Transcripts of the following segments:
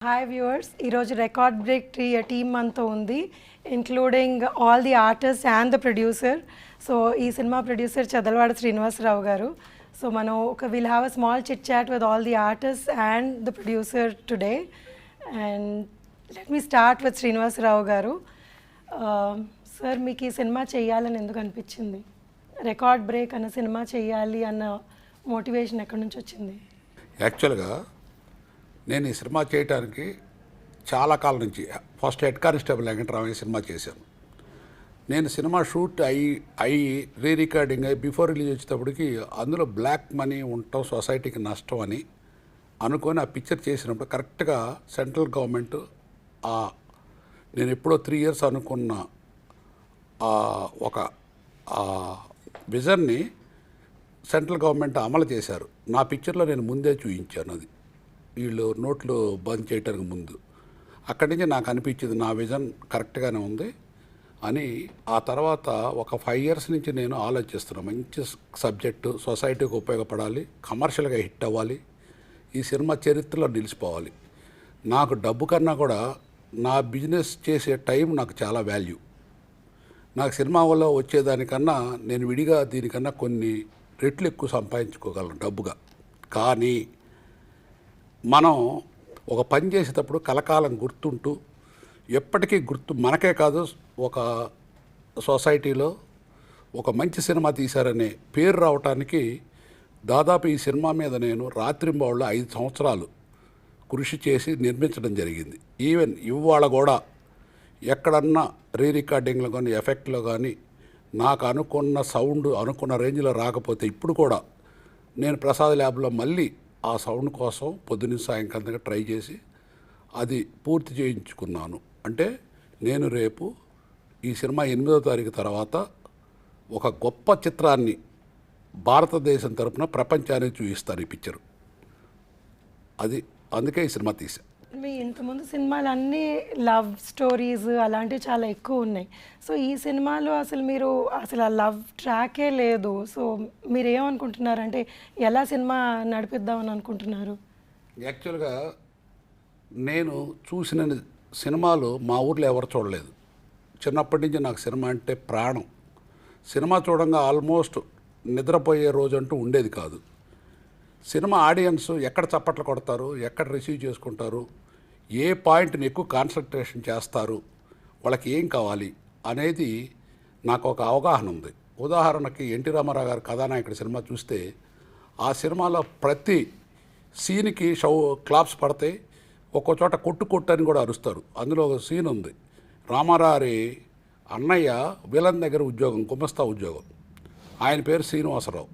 Hi viewers, ఈరోజు record break team మనతో ఉంది, including all the artist and the producer. So ఈ cinema producer Chadalavada Srinivasarao garu. So మనం will have a small chit chat with all the artist and the producer today. And let me start with Srinivasarao garu. Sir, మీకు ఈ cinema చేయాలని ఎందుకు అనిపించింది? Record break అన్న cinema చేయాలి అన్న మోటివేషన్ ఎక్కడి నుంచి వచ్చింది? యాక్చువల్గా నేను ఈ సినిమా చేయడానికి చాలా కాలం నుంచి first head constable Venkataramayya cinema చేశాను. నేను సినిమా షూట్ అయ్యి రీ రికార్డింగ్ అయ్యి బిఫోర్ రిలీజ్ వచ్చేటప్పటికి అందులో బ్లాక్ మనీ ఉండటం సొసైటీకి నష్టం అని అనుకొని ఆ పిక్చర్ చేసినప్పుడు కరెక్ట్గా సెంట్రల్ గవర్నమెంట్ నేను ఎప్పుడో 3 years అనుకున్న ఒక విజన్ని సెంట్రల్ గవర్నమెంట్ అమలు చేశారు. నా పిక్చర్లో నేను ముందే చూపించాను. అది వీళ్ళు నోట్లు బంద్ చేయడానికి ముందు అక్కడి నుంచి నాకు అనిపించింది నా విజన్ కరెక్ట్గానే ఉంది అని. ఆ తర్వాత ఒక 5 years నుంచి నేను ఆలోచిస్తున్నాను. మంచి సబ్జెక్టు, సొసైటీకి ఉపయోగపడాలి, కమర్షియల్గా హిట్ అవ్వాలి, ఈ సినిమా చరిత్రలో నిలిచిపోవాలి. నాకు డబ్బు కన్నా కూడా నా బిజినెస్ చేసే టైం నాకు చాలా వాల్యూ. నాకు సినిమా వల్ల వచ్చేదానికన్నా నేను విడిగా దీనికన్నా కొన్ని రెట్లు ఎక్కువ సంపాదించుకోగలను డబ్బుగా. కానీ మనం ఒక పని చేసేటప్పుడు కలకాలం గుర్తుంటూ ఎప్పటికీ మనకే కాదు, ఒక సొసైటీలో ఒక మంచి సినిమా తీశారనే పేరు రావటానికి దాదాపు ఈ సినిమా మీద నేను రాత్రింబవళ్ళు 5 సంవత్సరాలు కృషి చేసి నిర్మించడం జరిగింది. ఈవెన్ ఇవాళ కూడా ఎక్కడన్నా రీ రికార్డింగ్లో కానీ ఎఫెక్ట్లో కానీ నాకు అనుకున్న సౌండ్ అనుకున్న రేంజ్లో రాకపోతే ఇప్పుడు కూడా నేను ప్రసాద్ ల్యాబ్లో మళ్ళీ ఆ సౌండ్ కోసం పొద్దున్న సాయంకాలం ట్రై చేసి అది పూర్తి చేయించుకున్నాను. అంటే నేను రేపు ఈ సినిమా 8వ తారీఖు తర్వాత ఒక గొప్ప చిత్రాన్ని భారతదేశం తరపున ప్రపంచానికి చూపిస్తాను ఈ పిక్చరు. అది అందుకే ఈ సినిమా తీసా. మీ ఇంతకుముందు సినిమాలు అన్నీ లవ్ స్టోరీస్ అలాంటివి చాలా ఎక్కువ ఉన్నాయి. సో ఈ సినిమాలో మీరు అసలు ఆ లవ్ ట్రాకే లేదు. సో మీరు ఏమనుకుంటున్నారంటే ఎలా సినిమా నడిపిద్దామని అనుకుంటున్నారు? యాక్చువల్గా నేను చూసిన సినిమాలు మా ఊర్లో ఎవరు చూడలేదు. చిన్నప్పటి నుంచి నాకు సినిమా అంటే ప్రాణం. సినిమా చూడంగా ఆల్మోస్ట్ నిద్రపోయే రోజు అంటూ ఉండేది కాదు. సినిమా ఆడియన్స్ ఎక్కడ చప్పట్లు కొడతారు, ఎక్కడ రిసీవ్ చేసుకుంటారు, ఏ పాయింట్ని ఎక్కువ కాన్సన్ట్రేషన్ చేస్తారు, వాళ్ళకి ఏం కావాలి అనేది నాకు ఒక అవగాహన ఉంది. ఉదాహరణకి ఎన్టీ రామారావు గారి కథానాయకుడి సినిమా చూస్తే ఆ సినిమాలో ప్రతి సీన్కి క్లాప్స్ పడతాయి, ఒక్కో చోట కొట్టు అని కూడా అరుస్తారు. అందులో ఒక సీన్ ఉంది, రామారావు అన్నయ్య విలన్ దగ్గర ఉద్యోగం, గుమస్తా ఉద్యోగం. ఆయన పేరు శ్రీనివాసరావు,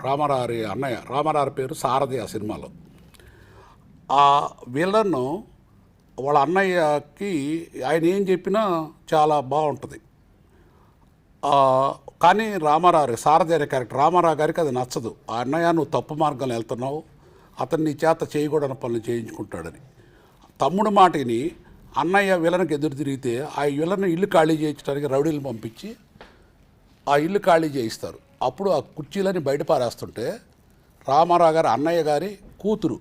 రామారావు అన్నయ్య. రామారావు పేరు సారథి. ఆ సినిమాలో ఆ విలన్ వాళ్ళ అన్నయ్యకి ఆయన ఏం చెప్పినా చాలా బాగుంటుంది. కానీ రామారావు సారథి అనే క్యారెక్టర్ రామారావు గారికి అది నచ్చదు. ఆ అన్నయ్య నువ్వు తప్పు మార్గంలో వెళ్తున్నావు, అతను నీ చేత చేయకూడని పనులు చేయించుకుంటాడని. తమ్ముడు మాటని అన్నయ్య విలన్కి ఎదురు తిరిగితే ఆ విలన్ ఇల్లు ఖాళీ చేయించడానికి రౌడీలు పంపించి ఆ ఇల్లు ఖాళీ చేయిస్తారు. అప్పుడు ఆ కుర్చీలని బయట పారేస్తుంటే రామారావు గారు అన్నయ్య గారి కూతురు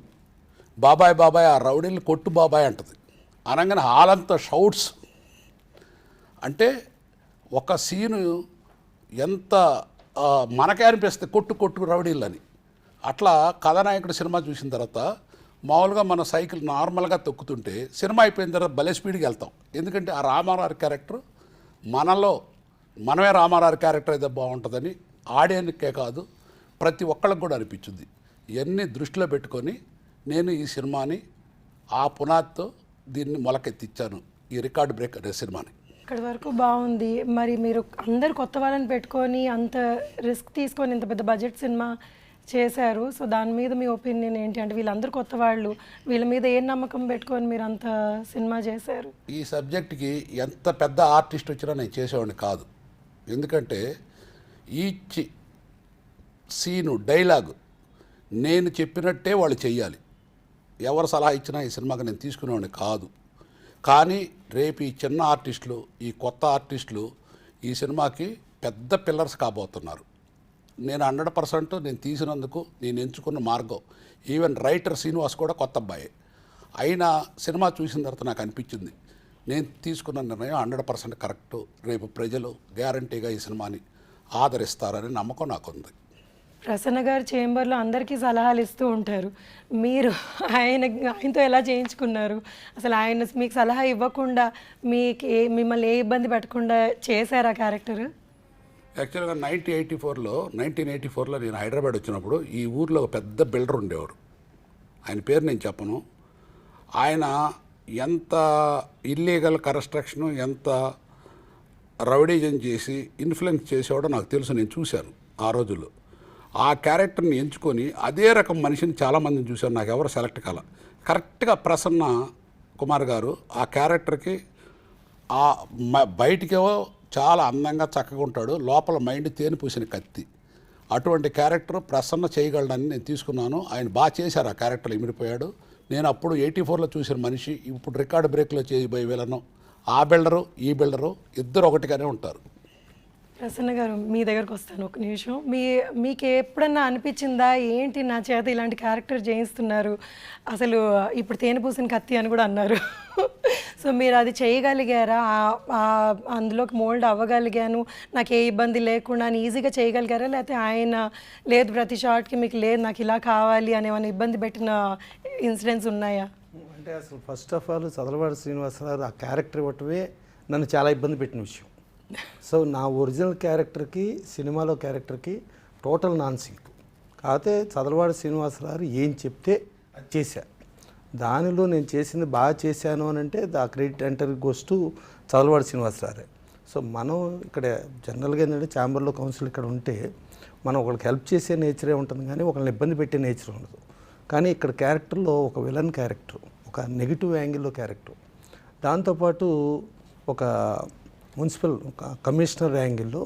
బాబాయ్ బాబాయ్ ఆ రౌడీని కొట్టు బాబాయ్ అంటది. అనగానే హాలంతా షౌట్స్. అంటే ఒక సీను ఎంత మనకే అనిపిస్తుంది కొట్టు రౌడీలని. అట్లా కథానాయకుడు సినిమా చూసిన తర్వాత మామూలుగా మన సైకిల్ నార్మల్గా తొక్కుతుంటే సినిమా అయిపోయిన తర్వాత భలే స్పీడ్కి వెళ్తాం. ఎందుకంటే ఆ రామారావు క్యారెక్టర్ మనమే రామారావు క్యారెక్టర్ అయితే బాగుంటుందని ఆడియన్స్కే కాదు ప్రతి ఒక్కళ్ళకి కూడా అనిపించింది. ఇవన్నీ దృష్టిలో పెట్టుకొని నేను ఈ సినిమాని ఆ పునాదితో దీన్ని మొలకెత్తిచ్చాను, ఈ రికార్డ్ బ్రేక్ అనే సినిమాని. ఇక్కడి వరకు బాగుంది. మరి మీరు అందరు కొత్త వాళ్ళని పెట్టుకొని అంత రిస్క్ తీసుకొని ఇంత పెద్ద బడ్జెట్ సినిమా చేశారు. సో దాని మీద మీ ఒపీనియన్ ఏంటి? అంటే వీళ్ళందరూ కొత్త వాళ్ళు, వీళ్ళ మీద ఏం నమ్మకం పెట్టుకొని మీరు అంత సినిమా చేశారు? ఈ సబ్జెక్ట్కి ఎంత పెద్ద ఆర్టిస్ట్ వచ్చినా నేను చేసేవాడిని కాదు. ఎందుకంటే ఈచ్ సీను డైలాగ్ నేను చెప్పినట్టే వాళ్ళు చెయ్యాలి. ఎవరు సలహా ఇచ్చినా ఈ సినిమాకి నేను తీసుకునేవాడిని కాదు. కానీ రేపు ఈ చిన్న ఆర్టిస్టులు, ఈ కొత్త ఆర్టిస్టులు ఈ సినిమాకి పెద్ద పిల్లర్స్ కాబోతున్నారు. నేను 100% నేను తీసినందుకు నేను ఎంచుకున్న మార్గం. ఈవెన్ రైటర్ శ్రీనివాస్ కూడా కొత్త అబ్బాయి. అయినా సినిమా చూసిన తర్వాత నాకు అనిపించింది నేను తీసుకున్న నిర్ణయం 100% కరెక్టు. రేపు ప్రజలు గ్యారంటీగా ఈ సినిమాని ఆదరిస్తారని నమ్మకం నాకుంది. ప్రసన్న గారు చేంబర్లో అందరికీ సలహాలు ఇస్తూ ఉంటారు. మీరు ఆయనతో ఎలా చేయించుకున్నారు? అసలు ఆయన మీకు సలహా ఇవ్వకుండా మిమ్మల్ని ఏ ఇబ్బంది పెట్టకుండా చేశారు ఆ క్యారెక్టర్? యాక్చువల్గా 1984లో నేను హైదరాబాద్ వచ్చినప్పుడు ఈ ఊర్లో ఒక పెద్ద బిల్డర్ ఉండేవారు. ఆయన పేరు నేను చెప్పను. ఆయన ఎంత ఇల్లీగల్ కన్స్ట్రక్షను, ఎంత రౌడీజం చేసి ఇన్ఫ్లుయెన్స్ చేసేవాడో నాకు తెలుసు, నేను చూశాను ఆ రోజుల్లో. ఆ క్యారెక్టర్ని ఎంచుకొని అదే రకం మనిషిని చాలామందిని చూశాను, నాకు ఎవరు సెలెక్ట్ కాల. కరెక్ట్గా ప్రసన్న కుమార్ గారు ఆ క్యారెక్టర్కి బయటికేవో చాలా అందంగా చక్కగా ఉంటాడు, లోపల మైండ్ తేనె పూసిన కత్తి. అటువంటి క్యారెక్టర్ ప్రసన్న చేయగలడని నేను తీసుకున్నాను. ఆయన బాగా చేశారు, ఆ క్యారెక్టర్లో ఇమిడిపోయాడు. నేను అప్పుడు 84లో చూసిన మనిషి ఇప్పుడు రికార్డ్ బ్రేక్లో చేయబోయే విలను. ఆ బిల్డరు ఈ బిల్డరు ఇద్దరు ఒకటిగానే ఉంటారు. ప్రసన్న గారు మీ దగ్గరకు వస్తాను ఒక నిమిషం. మీకు ఎప్పుడన్నా అనిపించిందా ఏంటి నా చేత ఇలాంటి క్యారెక్టర్ చేయిస్తున్నారు, అసలు ఇప్పుడు తేనె పూసిన కత్తి అని కూడా అన్నారు. సో మీరు అది చేయగలిగారా? అందులోకి మోల్డ్ అవ్వగలిగాను, నాకు ఏ ఇబ్బంది లేకుండా అని ఈజీగా చేయగలిగారా? లేకపోతే ఆయన లేదు ప్రతి షార్ట్కి మీకు లేదు నాకు ఇలా కావాలి అని ఏమైనా ఇబ్బంది పెట్టిన ఇన్సిడెంట్స్ ఉన్నాయా? అంటే అసలు first of all Chadalavada Srinivasarao ఆ క్యారెక్టర్ ఇవ్వటమే నన్ను చాలా ఇబ్బంది పెట్టిన విషయం. సో నా ఒరిజినల్ క్యారెక్టర్కి సినిమాలో క్యారెక్టర్కి టోటల్ నాన్ సింక్. కాకపోతే చదలవాడ శ్రీనివాసరావు ఏం చెప్తే అది చేశా. దానిలో నేను చేసింది బాగా చేశాను అని అంటే the credit entire goes to Chadalavada Srinivasarao. So మనం ఇక్కడ జనరల్గా ఏంటంటే ఛాంబర్లో కౌన్సిల్ ఇక్కడ ఉంటే మనం ఒకరికి హెల్ప్ చేసే నేచరే ఉంటుంది కానీ ఒకరిని ఇబ్బంది పెట్టే నేచర్ ఉండదు. కానీ ఇక్కడ క్యారెక్టర్లో ఒక విలన్ క్యారెక్టర్, ఒక నెగిటివ్ యాంగిల్లో క్యారెక్టర్, దాంతోపాటు ఒక మున్సిపల్ కమిషనర్ యాంగిల్లో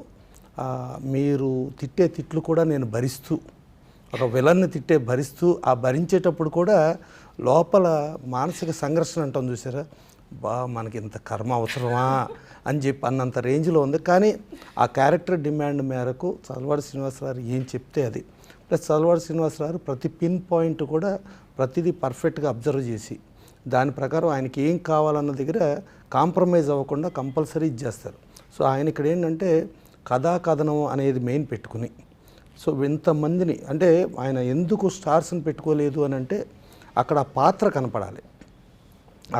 మీరు తిట్టే తిట్లు కూడా నేను భరిస్తూ, ఒక విలన్ని భరిస్తూ ఆ భరించేటప్పుడు కూడా లోపల మానసిక సంఘర్షణ అంటాం చూసారా, మనకి ఇంత కర్మ అవసరమా అని చెప్పి అన్నంత రేంజ్లో ఉంది. కానీ ఆ క్యారెక్టర్ డిమాండ్ మేరకు చదలవాడ శ్రీనివాసరావు ఏం చెప్తే అది, ప్లస్ చదలవాడ శ్రీనివాసరావు ప్రతి పిన్ పాయింట్ కూడా ప్రతిదీ పర్ఫెక్ట్గా అబ్జర్వ్ చేసి దాని ప్రకారం ఆయనకి ఏం కావాలన్న దగ్గర కాంప్రమైజ్ అవ్వకుండా కంపల్సరీ ఇచ్చేస్తారు. సో ఆయన ఇక్కడ ఏంటంటే కథనం అనేది మెయిన్ పెట్టుకుని, సో ఇంతమందిని అంటే ఆయన ఎందుకు స్టార్స్ని పెట్టుకోలేదు అని అంటే అక్కడ పాత్ర కనపడాలి.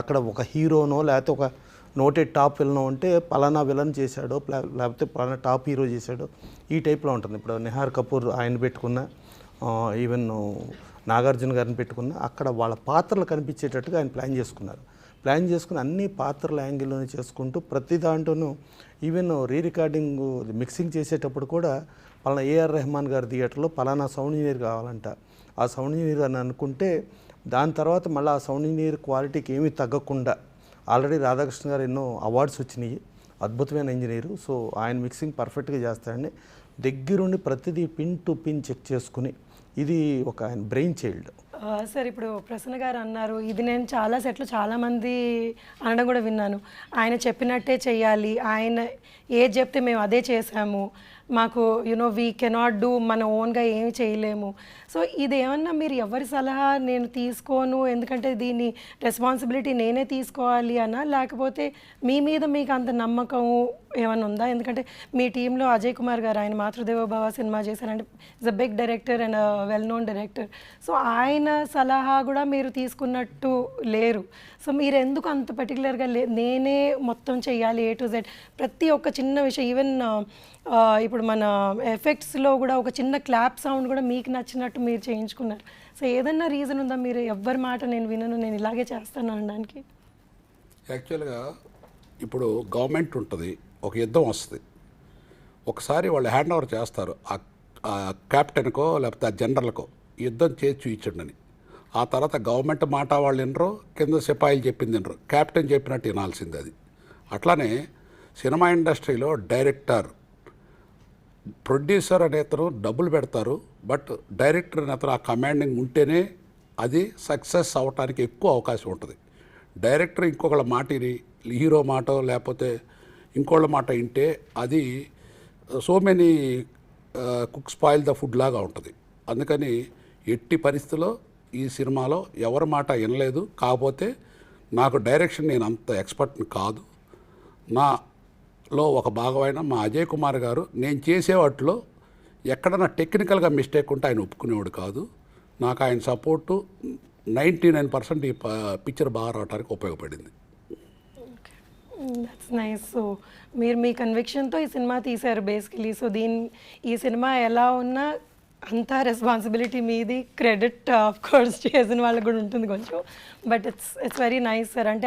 అక్కడ ఒక హీరోనో లేకపోతే ఒక నోటెడ్ టాప్ విలనో అంటే పలానా విలన్ చేశాడో లేకపోతే పలానా టాప్ హీరో చేశాడో ఈ టైప్లో ఉంటుంది. ఇప్పుడు నిహార్ కపూర్ ఆయన పెట్టుకున్న, ఈవెన్ నాగార్జున గారిని పెట్టుకున్న, అక్కడ వాళ్ళ పాత్రలు కనిపించేటట్టుగా ఆయన ప్లాన్ చేసుకుని అన్ని పాత్రల యాంగిల్లోనే చేసుకుంటూ ప్రతి దాంట్లోనూ ఈవెన్ రికార్డింగ్ మిక్సింగ్ చేసేటప్పుడు కూడా పలానా ఏఆర్ రెహమాన్ గారి థియేటర్లో పలానా సౌండ్ ఇంజనీర్ కావాలంట, ఆ సౌండ్ ఇంజనీర్ అని అనుకుంటే దాని తర్వాత మళ్ళీ ఆ సౌండ్ ఇంజనీర్ క్వాలిటీకి ఏమీ తగ్గకుండా ఆల్రెడీ రాధాకృష్ణ గారు ఎన్నో అవార్డ్స్ వచ్చినాయి, అద్భుతమైన ఇంజనీరు. సో ఆయన మిక్సింగ్ పర్ఫెక్ట్గా చేస్తాడని దగ్గరుండి ప్రతిదీ పిన్ టు పిన్ చెక్ చేసుకుని ఇది ఒక ఆయన బ్రెయిన్ చైల్డ్. సార్ ఇప్పుడు ప్రసన్న గారు అన్నారు, ఇది నేను చాలా సెట్లు చాలామంది అనడం కూడా విన్నాను, ఆయన చెప్పినట్టే చెయ్యాలి, ఆయన ఏది చెప్తే మేము అదే చేసాము, మాకు వీ కెనాట్ డూ, మన ఓన్గా ఏమి చేయలేము. సో ఇదేమన్నా మీరు ఎవరి సలహా నేను తీసుకోను ఎందుకంటే దీన్ని రెస్పాన్సిబిలిటీ నేనే తీసుకోవాలి అన్నా, లేకపోతే మీ మీద మీకు అంత నమ్మకం ఏమైనా ఉందా? ఎందుకంటే మీ టీంలో అజయ్ కుమార్ గారు, ఆయన మాతృదేవో భవ సినిమా చేశారంటే is a big director and well known director. So ఆయన సలహా కూడా మీరు తీసుకున్నట్టు లేరు. సో మీరు ఎందుకు అంత పర్టికులర్గా నేనే మొత్తం చెయ్యాలి A to Z, ప్రతి ఒక్క చిన్న విషయం, ఈవెన్ ఇప్పుడు మన ఎఫెక్ట్స్లో కూడా ఒక చిన్న క్లాప్ సౌండ్ కూడా మీకు నచ్చినట్టు మీరు చేయించుకున్నారు. సో ఏదన్నా రీజన్ ఉందా మీరు ఎవ్వరి మాట నేను వినను, నేను ఇలాగే చేస్తాను అనడానికి? యాక్చువల్గా ఇప్పుడు గవర్నమెంట్ ఉంటుంది, ఒక యుద్ధం వస్తుంది, ఒకసారి వాళ్ళు హ్యాండ్ ఓవర్ చేస్తారు ఆ క్యాప్టెన్కో లేకపోతే ఆ జనరల్కో యుద్ధం చేసి చూయించండి అని. ఆ తర్వాత గవర్నమెంట్ మాట వాళ్ళు వినరు, కింద సిపాయిలు చెప్పింది వినరు, క్యాప్టెన్ చెప్పినట్టు వినాల్సింది అది. అట్లానే సినిమా ఇండస్ట్రీలో డైరెక్టర్, ప్రొడ్యూసర్ అనే అతను డబ్బులు పెడతారు, బట్ డైరెక్టర్ అనే అతను ఆ కమాండింగ్ ఉంటేనే అది సక్సెస్ అవ్వటానికి ఎక్కువ అవకాశం ఉంటుంది. డైరెక్టర్ ఇంకొకళ్ళ మాటిని, హీరో మాట లేకపోతే ఇంకోళ్ళ మాట వింటే అది so many cook spoil the food లాగా ఉంటుంది. అందుకని ఎట్టి పరిస్థితుల్లో ఈ సినిమాలో ఎవరి మాట వినలేదు. కాకపోతే నాకు డైరెక్షన్ నేను అంత ఎక్స్పర్ట్ని కాదు. నాలో ఒక భాగమైన మా అజయ్ కుమార్ గారు నేను చేసే వాటిలో ఎక్కడన్నా టెక్నికల్గా మిస్టేక్ ఉంటే ఆయన ఒప్పుకునేవాడు కాదు. నాకు ఆయన సపోర్టు 99% ఈ పిక్చర్ బాగా రావడానికి ఉపయోగపడింది. That's nice. సో మీరు మీ కన్విక్షన్తో ఈ సినిమా తీశారు బేసికలీ. సో ఈ సినిమా ఎలా ఉన్నా అంతా రెస్పాన్సిబిలిటీ మీది, క్రెడిట్ ఆఫ్ కోర్స్ చేసిన వాళ్ళకి కూడా ఉంటుంది కొంచెం. But it's very nice sir. అంటే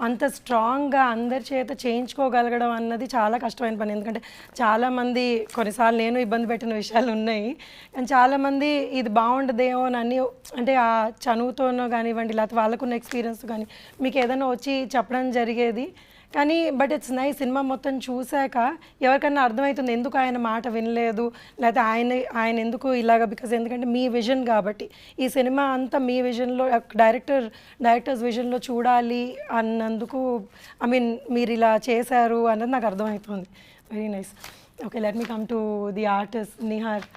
అంత స్ట్రాంగ్గా అందరి చేత చేయించుకోగలగడం అన్నది చాలా కష్టమైన పని. ఎందుకంటే చాలామంది, కొన్నిసార్లు నేను ఇబ్బంది పెట్టిన విషయాలు ఉన్నాయి, కానీ చాలామంది ఇది బాగుండదేమో అని అన్ని, అంటే ఆ చనువుతోనో కానివ్వండి, లేకపోతే వాళ్ళకున్న ఎక్స్పీరియన్స్ కానీ మీకు ఏదైనా వచ్చి చెప్పడం జరిగేది. కానీ బట్ ఇట్స్ నైస్, సినిమా మొత్తం చూశాక ఎవరికన్నా అర్థమవుతుంది ఎందుకు ఆయన మాట వినలేదు, లేకపోతే ఆయన ఎందుకు ఇలాగ. ఎందుకంటే మీ విజన్ కాబట్టి ఈ సినిమా అంతా మీ విజన్లో, డైరెక్టర్స్ విజన్లో చూడాలి అన్నందుకు, ఐ మీన్ మీరు ఇలా చేశారు అన్నది నాకు అర్థమవుతుంది. Very nice. Okay, let me come to the artist Nihar.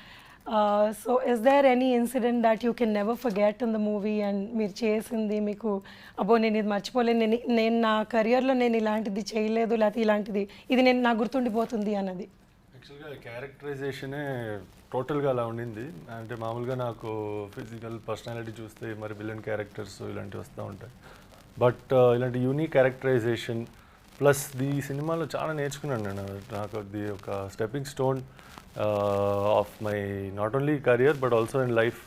So is there any incident that you can never forget in the movie and మీరు చేసింది మీకు అబ్బో నేను ఇది మర్చిపోలేను, నేను నా కెరియర్లో నేను ఇలాంటిది చేయలేదు, లేకపోతే ఇది నాకు గుర్తుండిపోతుంది అన్నది? యాక్చువల్గా క్యారెక్టరైజేషనే టోటల్గా అలా ఉండింది. అంటే మామూలుగా నాకు ఫిజికల్ పర్సనాలిటీ చూస్తే మరి విలన్ క్యారెక్టర్స్ ఇలాంటివి వస్తూ ఉంటాయి. బట్ ఇలాంటి యూనిక్ క్యారెక్టరైజేషన్ ప్లస్ ఈ సినిమాలో చాలా నేర్చుకున్నాను నేను. నాకు అది ఒక stepping stone of my not only career but also in life.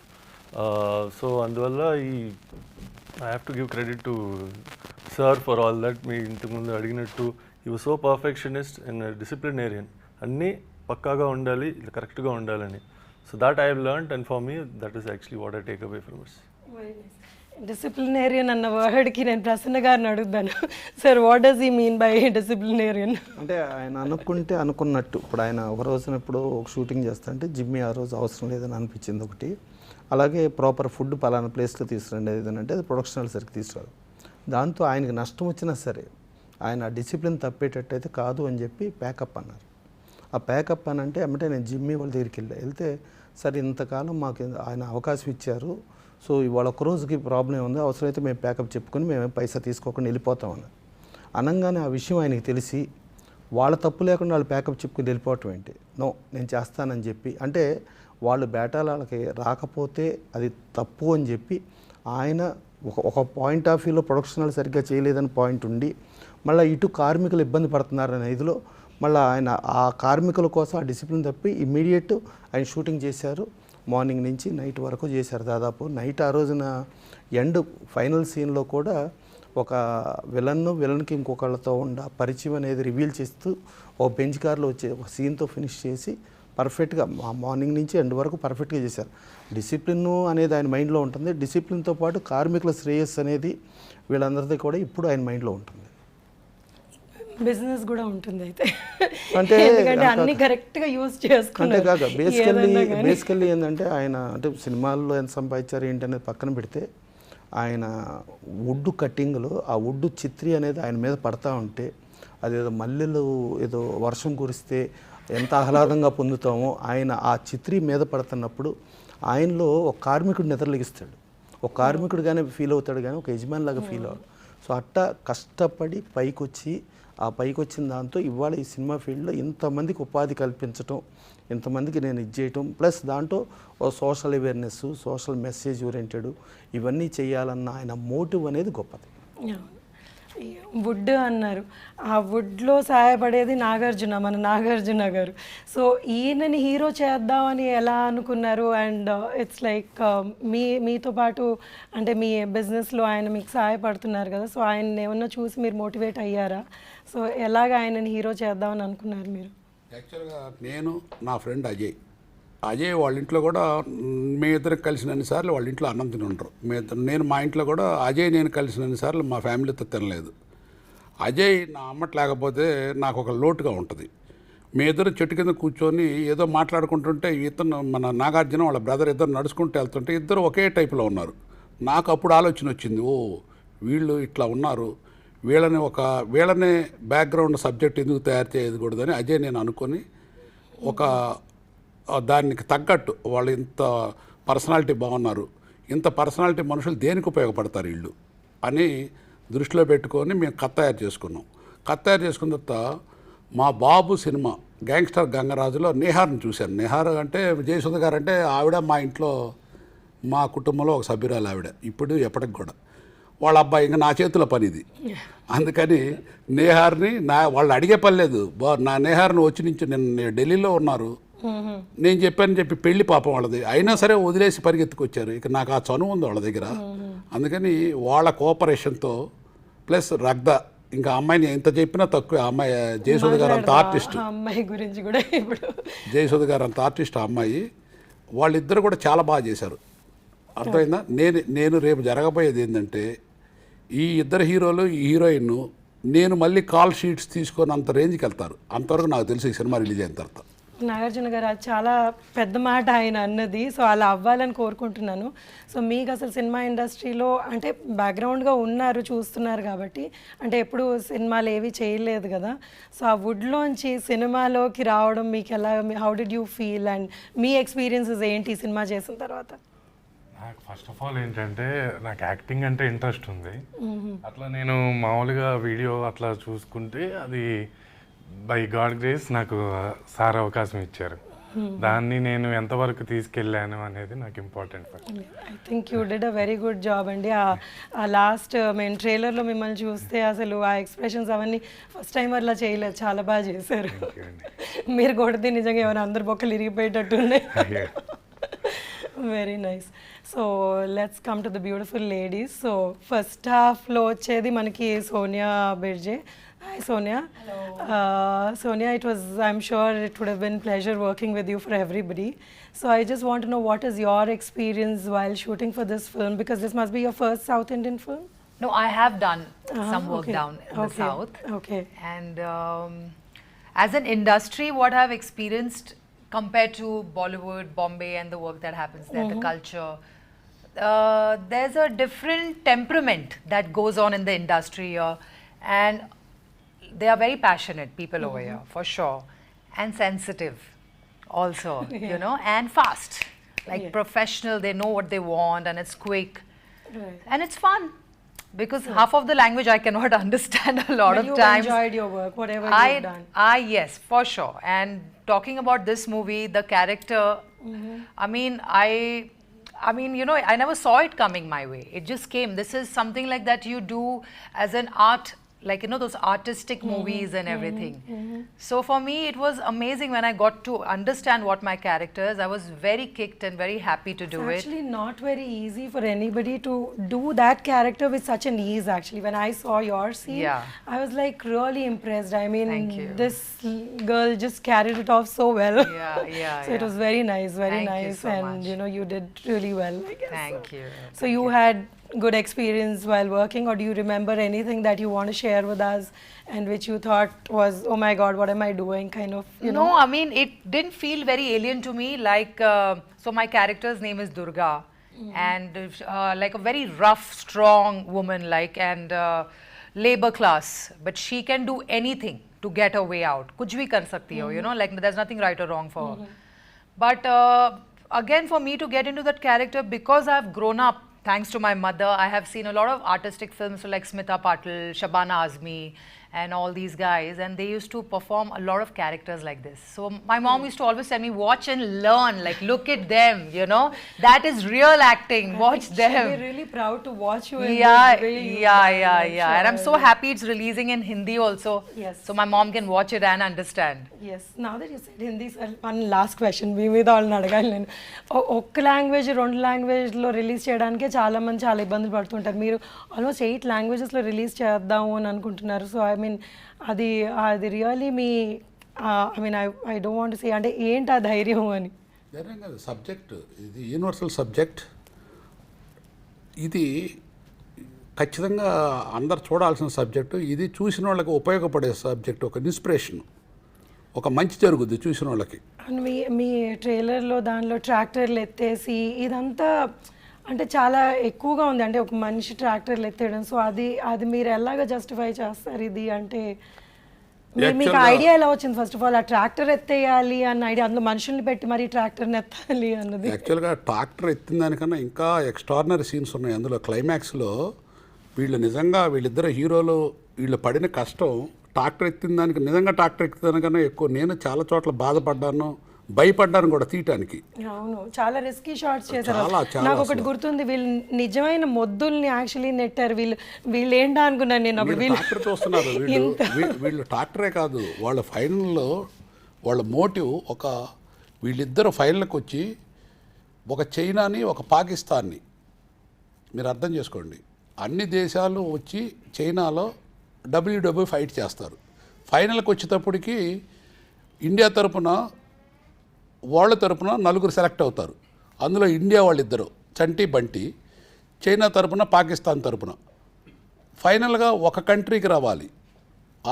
So అందువల్ల I have to give credit to sir for all that. మీ ఇంతకుముందు అడిగినట్టు you so perfectionist and disciplinarian, అన్నీ పక్కాగా ఉండాలి, కరెక్ట్గా ఉండాలని. So that I have learned and for me that is actually what I take away from it. Disciplinarian అన్న వర్డ్కి నేను ప్రసన్న గారిని అడుగుతాను. Sir, what does he mean by disciplinarian? అంటే ఆయన అనుకుంటే అనుకున్నట్టు. ఇప్పుడు ఆయన ఒక రోజున ఇప్పుడు ఒక షూటింగ్ చేస్తా అంటే జిమ్మి ఆ రోజు అవసరం లేదని అనిపించింది ఒకటి. అలాగే ప్రాపర్ ఫుడ్ పలానా ప్లేస్లో తీసుకురండి ఏదైనా అంటే అది ప్రొడక్షనల్ సరికి తీసుకురాదు. దాంతో ఆయనకి నష్టం వచ్చినా సరే ఆయన డిసిప్లిన్ తప్పేటట్టయితే కాదు అని చెప్పి ప్యాకప్ అన్నారు. ఆ ప్యాకప్ అని అంటే ఏమంటే నేను జిమ్మి వాళ్ళ దగ్గరికి వెళ్తే సరే ఇంతకాలం మాకు ఆయన అవకాశం ఇచ్చారు, సో ఇవాళ ఒక రోజుకి ప్రాబ్లం ఉంది, అవసరమైతే మేము ప్యాకప్ చెప్పుకొని మేము పైసా తీసుకోకుండా వెళ్ళిపోతామని అనగానే ఆ విషయం ఆయనకి తెలిసి వాళ్ళ తప్పు లేకుండా వాళ్ళు ప్యాకప్ చెప్పుకొని వెళ్ళిపోవటం ఏంటి, నో నేను చేస్తానని చెప్పి, అంటే వాళ్ళు బేటాలకి రాకపోతే అది తప్పు అని చెప్పి ఆయన ఒక పాయింట్ ఆఫ్ వ్యూలో ప్రొడక్షనల్ సరిగ్గా చేయలేదని పాయింట్ ఉండి మళ్ళీ ఇటు కార్మికులు ఇబ్బంది పడుతున్నారనే ఇదిలో మళ్ళీ ఆయన ఆ కార్మికుల కోసం ఆ డిసిప్లిన్ తప్పి ఇమ్మీడియట్ ఆయన షూటింగ్ చేశారు. మార్నింగ్ నుంచి నైట్ వరకు చేశారు. దాదాపు నైట్ ఆ రోజున ఎండ్ ఫైనల్ సీన్లో కూడా ఒక విలన్కి ఇంకొకళ్ళతో ఉండ పరిచయం అనేది రివీల్ చేస్తూ ఒక బెంచ్ కార్లో వచ్చే ఒక సీన్తో ఫినిష్ చేసి పర్ఫెక్ట్గా మార్నింగ్ నుంచి ఎండ్ వరకు పర్ఫెక్ట్గా చేశారు. డిసిప్లిన్ అనేది ఆయన మైండ్లో ఉంటుంది. డిసిప్లిన్తో పాటు కార్మికుల శ్రేయస్సు అనేది వీళ్ళందరిది కూడా ఇప్పుడు ఆయన మైండ్లో ఉంటుంది. బిజినెస్ కూడా ఉంటుంది అయితే, అంటే అన్ని కరెక్ట్గా యూజ్ చేసుకుంటే అంటే కాక బేసికల్లీ ఏంటంటే ఆయన అంటే సినిమాల్లో ఎంత సంపాదించారు ఏంటి అనేది పక్కన పెడితే ఆయన వుడ్ కట్టింగ్లో ఆ వుడ్ చిత్రి అనేది ఆయన మీద పడతా ఉంటే అదేదో మల్లెలు ఏదో వర్షం కురిస్తే ఎంత ఆహ్లాదంగా పొందుతామో ఆయన ఆ చిత్రి మీద పడుతున్నప్పుడు ఆయనలో ఒక కార్మికుడు నిద్రలేగిస్తాడు, ఒక కార్మికుడుగానే ఫీల్ అవుతాడు కానీ ఒక యజమాని లాగా ఫీల్ అవ్వడు. సో అట్టా కష్టపడి పైకొచ్చి ఆ పైకి వచ్చిన దాంతో ఇవాళ ఈ సినిమా ఫీల్డ్లో ఇంతమందికి ఉపాధి కల్పించడం, ఇంతమందికి నేను ఇది చేయటం, ప్లస్ దాంట్లో ఓ social awareness, social message oriented ఇవన్నీ చేయాలన్న ఆయన మోటివ్ అనేది గొప్పది. వుడ్ అన్నారు, ఆ వుడ్లో సహాయపడేది మన నాగార్జున గారు. సో ఈయనని హీరో చేద్దామని ఎలా అనుకున్నారు? అండ్ ఇట్స్ లైక్ మీతో పాటు అంటే మీ బిజినెస్లో ఆయన మీకు సహాయపడుతున్నారు కదా, సో ఆయన ఏమన్నా చూసి మీరు మోటివేట్ అయ్యారా? సో ఎలాగ ఆయనని హీరో చేద్దామని అనుకున్నారు మీరు? యాక్చువల్గా నేను నా ఫ్రెండ్ అజయ్ వాళ్ళ ఇంట్లో కూడా మీ ఇద్దరికి కలిసినన్నిసార్లు వాళ్ళ ఇంట్లో అన్నం తిని ఉండరు. నేను మా ఇంట్లో కూడా అజయ్ నేను కలిసినన్నిసార్లు మా ఫ్యామిలీతో తినలేదు. అజయ్ నా అమ్మట లేకపోతే నాకు ఒక లోటుగా ఉంటుంది. మీ ఇద్దరు చెట్టు కింద కూర్చొని ఏదో మాట్లాడుకుంటుంటే ఇతను మన నాగార్జున వాళ్ళ బ్రదర్ ఇద్దరు నడుచుకుంటూ వెళ్తుంటే ఇద్దరు ఒకే టైప్లో ఉన్నారు. నాకు అప్పుడు ఆలోచన వచ్చింది, ఓ వీళ్ళు ఇట్లా ఉన్నారు, వీళ్ళనే బ్యాక్గ్రౌండ్ సబ్జెక్ట్ ఎందుకు తయారు చేయకూడదని అజయ్ నేను అనుకొని ఒక దానికి తగ్గట్టు వాళ్ళు ఇంత పర్సనాలిటీ బాగున్నారు, ఇంత పర్సనాలిటీ మనుషులు దేనికి ఉపయోగపడతారు వీళ్ళు అని దృష్టిలో పెట్టుకొని మేము కథ తయారు చేసుకున్నాం. కథ తయారు చేసుకున్న తర్వాత మా బాబు సినిమా గ్యాంగ్స్టర్ గంగరాజులో నిహార్ని చూశాను. నిహార్ అంటే జయసుధ గారు అంటే ఆవిడ మా ఇంట్లో మా కుటుంబంలో ఒక సభ్యురాలు ఆవిడ, ఇప్పుడు ఎప్పటికి కూడా. వాళ్ళ అబ్బాయి ఇంకా నా చేతుల పని ఇది. అందుకని నేహార్ని వాళ్ళు అడిగే పని లేదు. నా నేహార్ని వచ్చి నుంచి నిన్న ఢిల్లీలో ఉన్నారు, నేను చెప్పి పెళ్లి పాపం వాళ్ళది, అయినా సరే వదిలేసి పరిగెత్తుకొచ్చారు. ఇక నాకు ఆ చనువు ఉంది వాళ్ళ దగ్గర. అందుకని వాళ్ళ కోఆపరేషన్తో ప్లస్ రగ్ద, ఇంకా అమ్మాయిని ఎంత చెప్పినా తక్కువ. అమ్మాయి జయసుధ గారు అంత ఆర్టిస్ట్, అమ్మాయి గురించి కూడా ఇప్పుడు జయసుధ గారు అంత ఆర్టిస్ట్ ఆ అమ్మాయి. వాళ్ళిద్దరు కూడా చాలా బాగా చేశారు. అర్థమైందా? నేను రేపు జరగబోయేది ఏంటంటే ఈ ఇద్దరు హీరోలు ఈ హీరోయిన్ నేను మళ్ళీ కాల్ షీట్స్ తీసుకొని అంత రేంజ్కి వెళ్తారు. అంతవరకు నాకు తెలిసి ఈ సినిమా రిలీజ్ అయిన తర్వాత. నాగార్జున గారు అది చాలా పెద్ద మాట ఆయన అన్నది. సో అలా అవ్వాలని కోరుకుంటున్నాను. సో మీకు అసలు సినిమా ఇండస్ట్రీలో అంటే బ్యాక్గ్రౌండ్గా ఉన్నారు, చూస్తున్నారు కాబట్టి, అంటే ఎప్పుడు సినిమాలు ఏవి చేయలేదు కదా. సో ఆ వుడ్లోంచి సినిమాలోకి రావడం మీకు ఎలా, how did you feel and me experiences ఏంటి ఈ సినిమా చేసిన తర్వాత? నాకు ఫస్ట్ ఆఫ్ ఆల్ ఏంటంటే నాకు యాక్టింగ్ అంటే ఇంట్రెస్ట్ ఉంది. అట్లా నేను మామూలుగా వీడియో అట్లా చూసుకుంటే అది బై గాడ్ గ్రేస్ నాకు సార్ అవకాశం ఇచ్చారు. దాన్ని నేను ఎంతవరకు తీసుకెళ్ళాను అనేది నాకు important. I think you did a very good job అండి. ఆ లాస్ట్ మేము ట్రైలర్లో మిమ్మల్ని చూస్తే అసలు ఆ ఎక్స్ప్రెషన్స్ అవన్నీ ఫస్ట్ టైం అట్లా చేయలేదు, చాలా బాగా చేశారు. మీరు కొడితే నిజంగా ఏమైనా అందరు బొక్కలు ఇరిగిపోయేటట్టు ఉన్నాయి. Very nice. So let's come to the beautiful ladies. So first హాఫ్లో వచ్చేది మనకి Sonia బిర్జే. Hi Sonia. Hello. Sonia, I'm sure it would have been pleasure working with you for everybody. So I just want to know, what is your experience while shooting for this film, because this must be your first South Indian film? No, I have done some work okay. down in the South. Okay. And as an industry, what I've experienced compared to Bollywood, Bombay and the work that happens there, the culture, there's a different temperament that goes on in the industry here. And they are very passionate people over here, for sure, and sensitive also, you know, and fast, like professional. They know what they want, and it's quick, and it's fun, because half of the language I cannot understand a lot but of you times. enjoyed your work, whatever you've done. Yes, for sure. And talking about this movie, the character, I mean, you know, I never saw it coming my way. It just came. This is something like that you do as an art, like, you know, those artistic movies and everything. So for me, it was amazing when I got to understand what my character is. I was very kicked and very happy to do It's it. actually not very easy for anybody to do that character with such an ease. Actually, when I saw your scene, I was like really impressed. I mean, Thank you. this girl just carried it off so well. So it was very nice, very Thank you nice, so and much. you know, you did really well, I guess. Thank you. So you had good experience while working, or do you remember anything that you want to share with us and which you thought was, oh my god, what am I doing, kind of, you know? No, I mean, it didn't feel very alien to me. Like, so my character's name is Durga, and like a very rough, strong woman, like, and labor class, but she can do anything to get her way out. Kuch bhi kar sakti ho, you know, like there's nothing right or wrong for her. But again, for me to get into that character, because I've grown up, thanks to my mother, I have seen a lot of artistic films, so like Smita Patil, Shabana Azmi, and all these guys, and they used to perform a lot of characters like this. So my mom used to always tell me, watch and learn, like look at them, you know, that is real acting, watch them. We're really proud to watch you in Yeah, this way you've done, I'm and I'm so sure. happy it's releasing in Hindi also. Yes. So my mom can watch it and understand. Yes, now that you said Hindi, sir, one last question. మీ మీద వాళ్ళని అడగాలి నేను. ఒక్క language, రెండు లాంగ్వేజ్లో release చేయడానికే చాలా మంది చాలా ఇబ్బందులు పడుతుంటారు. మీరు ఆల్మోస్ట్ 8 లాంగ్వేజెస్లో రిలీజ్ చేద్దాము అని అనుకుంటున్నారు. సో ఐ మీన్ అది really me I mean I don't want to say, అంటే ఏంటి ఆ ధైర్యం అని? ధైర్యం కాదు, సబ్జెక్ట్ ఇది యూనివర్సల్ సబ్జెక్ట్. ఇది ఖచ్చితంగా అందరు చూడాల్సిన సబ్జెక్టు. ఇది చూసిన వాళ్ళకి ఉపయోగపడే సబ్జెక్ట్, ఒక ఇన్స్పిరేషన్, ఒక మంచి జరుగుద్ది చూసిన వాళ్ళకి. అండ్ మీ ట్రైలర్లో దానిలో ట్రాక్టర్లు ఎత్తేసి ఇదంతా అంటే చాలా ఎక్కువగా ఉంది, అంటే ఒక మనిషి ట్రాక్టర్లు ఎత్తేయడం. సో అది మీరు ఎలాగ జస్టిఫై చేస్తారు ఇది? అంటే మీకు ఐడియా ఎలా వచ్చింది ఫస్ట్ ఆఫ్ ఆల్ ఆ ట్రాక్టర్ ఎత్తేయాలి అన్న ఐడియా, అందులో మనుషుల్ని పెట్టి మరి ట్రాక్టర్ని ఎత్తాలి అన్నది? యాక్చువల్గా ట్రాక్టర్ ఎత్తిన దానికన్నా ఇంకా ఎక్స్ట్రాడినరీ సీన్స్ ఉన్నాయి అందులో. క్లైమాక్స్లో వీళ్ళు నిజంగా వీళ్ళిద్దరు హీరోలు వీళ్ళు పడిన కష్టం ట్రాక్టర్ ఎత్తిన దానికి, నిజంగా ట్రాక్టర్ ఎక్కిన దానికన్నా ఎక్కువ నేను చాలా చోట్ల బాధపడ్డాను, భయపడ్డాను కూడా తీయటానికి. అవును, చాలా రిస్కీ షాట్స్ చేశారు. చాలా నాకు ఒకటి గుర్తుంది, వీళ్ళు నిజమైన మొద్దుల్ని యాక్చువల్లీ నెట్టారు. వీళ్ళు ఏంటా అనుకున్నాను నేను అప్పుడు. ట్రాక్టర్ చూస్తున్నారు వీళ్ళు ట్రాక్టరే కాదు, వాళ్ళ ఫైనల్లో వాళ్ళ మోటివ్ వీళ్ళిద్దరు ఫైనల్కి వచ్చి ఒక చైనాని ఒక పాకిస్తాన్ని, మీరు అర్థం చేసుకోండి, అన్ని దేశాలు వచ్చి చైనాలో డబ్ల్యూడబ్ల్యూ ఫైట్ చేస్తారు. ఫైనల్కి వచ్చేటప్పటికి ఇండియా తరపున వాళ్ళ తరపున 4 సెలెక్ట్ అవుతారు. అందులో ఇండియా వాళ్ళిద్దరు చంటి బంటి, చైనా తరపున పాకిస్తాన్ తరపున. ఫైనల్గా ఒక కంట్రీకి రావాలి.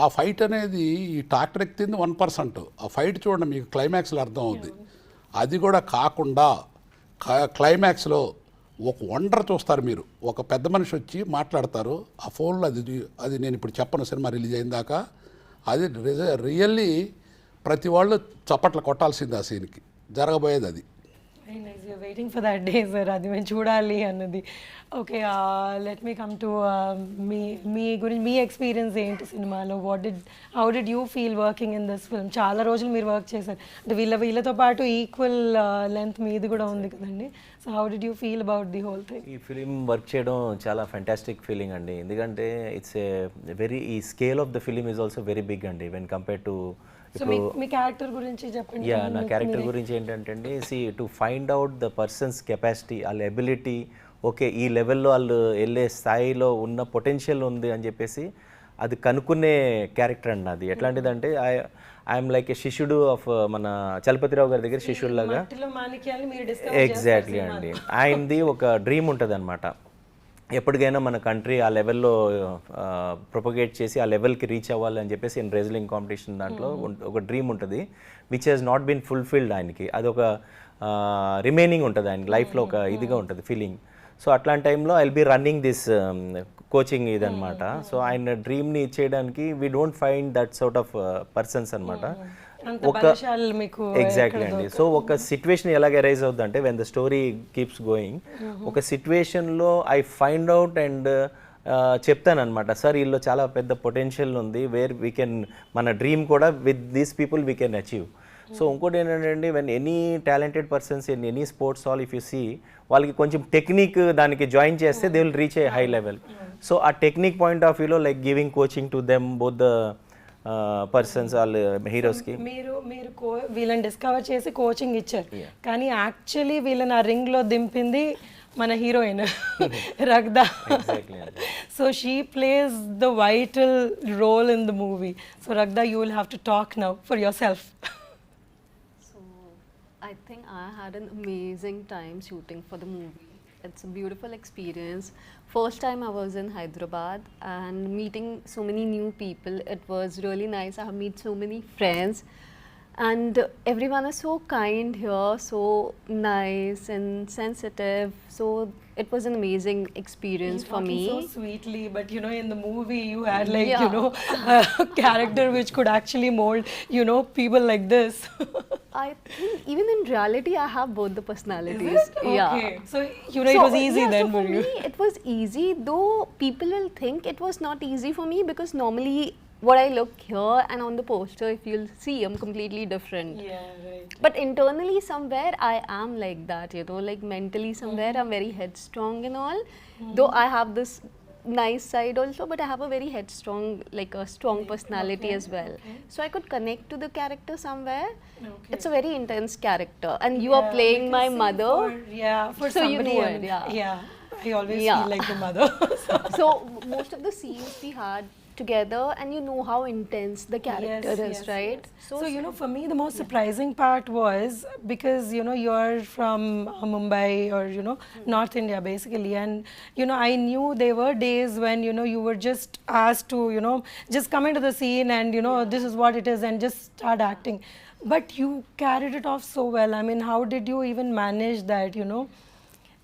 ఆ ఫైట్ అనేది ఈ ట్రాక్టర్ ఎక్కింది 1%. ఆ ఫైట్ చూడండి మీకు క్లైమాక్స్లో అర్థం అవుద్ది. అది కూడా కాకుండా క్లైమాక్స్లో ఒక వండర్ చూస్తారు మీరు. ఒక పెద్ద మనిషి వచ్చి మాట్లాడతారు ఆ ఫోన్లో, అది నేను ఇప్పుడు చెప్పను, సినిమా రిలీజ్ అయిన దాకా. అది రియల్లీ ప్రతి వాళ్ళు చప్పట్లు కొట్టాల్సింది ఆ సీన్కి, జరగబోయేది అది. Waiting for that day sir, అది మేము చూడాలి అన్నది. Okay, let me come to మీ గురించి, మీ ఎక్స్పీరియన్స్ ఏంటి సినిమాలో? How did you feel working in this film? చాలా రోజులు మీరు వర్క్ చేశారు అంటే వీళ్ళతో పాటు ఈక్వల్ లెంత్ మీది కూడా ఉంది కదండి. So how did you feel about the whole thing? ఈ ఫిలిం వర్క్ చేయడం చాలా ఫెంటాస్టిక్ ఫీలింగ్ అండి. ఎందుకంటే ఇట్స్ ఈ scale of the film is also very big అండి వెన్ కంపేర్ టు. సో మీ క్యారెక్టర్ గురించి చెప్పండి. యా, నా క్యారెక్టర్ గురించి ఏంటంటే అండి, to find out the persons capacity, వాళ్ళ ఎబిలిటీ, ఓకే ఈ లెవెల్లో వాళ్ళు వెళ్ళే స్థాయిలో ఉన్న పొటెన్షియల్ ఉంది అని చెప్పేసి అది కనుక్కునే క్యారెక్టర్ అండి అది. ఎట్లాంటిదంటే ఐఎమ్ లైక్ ఏ శిష్యుడు ఆఫ్ మన చలపతిరావు గారి దగ్గర శిష్యుడిలాగా. ఎగ్జాక్ట్లీ అండి. ఆయనది ఒక డ్రీమ్ ఉంటుంది అనమాట, ఎప్పటికైనా మన కంట్రీ ఆ లెవెల్లో ప్రొపగేట్ చేసి ఆ లెవెల్కి రీచ్ అవ్వాలి అని చెప్పేసి రెజ్లింగ్ కాంపిటీషన్ దాంట్లో ఒక డ్రీమ్ ఉంటుంది, which has not been fulfilled ఆయనకి. అది ఒక రిమైనింగ్ ఉంటుంది ఆయన లైఫ్లో, ఒక ఇదిగా ఉంటుంది ఫీలింగ్. సో అట్లాంటి టైంలో I will be running this coaching ఇదనమాట. సో ఆయన డ్రీమ్ని ఇచ్చేయడానికి we don't find that sort of persons అనమాట. ఎగ్జాక్ట్లీ అండి. సో ఒక సిచ్యువేషన్ ఎలాగ అరైజ్ అవుతుంది అంటే when the story keeps going, ఒక సిచ్యువేషన్లో ఐ ఫైండ్ అవుట్ అండ్ చెప్తాను అనమాట, సార్ వీళ్ళు చాలా పెద్ద పొటెన్షియల్ ఉంది, వేర్ వీ కెన్ మన డ్రీమ్ కూడా with these people we can achieve. So ఇంకోటి ఏంటంటే when any talented persons in any sports all if you see, వాళ్ళకి కొంచెం టెక్నిక్ దానికి జాయిన్ చేస్తే they will reach a high level. So ఆ technique point of వ్యూలో like giving coaching to them both the persons వాళ్ళ హీరోస్కి. మీరు వీళ్ళని డిస్కవర్ చేసి కోచింగ్ ఇచ్చారు, కానీ యాక్చువల్లీ వీళ్ళని ఆ రింగ్లో దింపింది మన heroine Ragda. So she plays the vital role in the movie. So Ragda, you will have to talk now for yourself. I think I had an amazing time shooting for the movie. It's a beautiful experience. First time I was in Hyderabad and meeting so many new people. It was really nice. I have met so many friends and everyone is so kind here, so nice and sensitive. So it was an amazing experience for me. So sweetly, but you know, in the movie you had like you know a character which could actually mold people like this. I think even in reality I have both the personalities. Is it? Yeah. Okay. So it was easy then so for you. Me it was easy, though people will think it was not easy for me because normally what I look here and on the poster, if you'll see, I'm completely different. Yeah, right. But internally somewhere I am like that, like mentally somewhere I'm very headstrong and all. Though I have this nice side also, but I have a very headstrong, like a strong personality as well. So I could connect to the character somewhere. It's a very intense character and you are playing my mother. For so somebody you know else. it, Yeah. I always feel like the mother. So most of the scenes we had together and you know how intense the character is, right? Yes. So for me the most surprising part was because you're from Mumbai or North India basically, and I knew there were days when you were just asked to just come into the scene and this is what it is and just start acting, but you carried it off so well. I mean, how did you even manage that?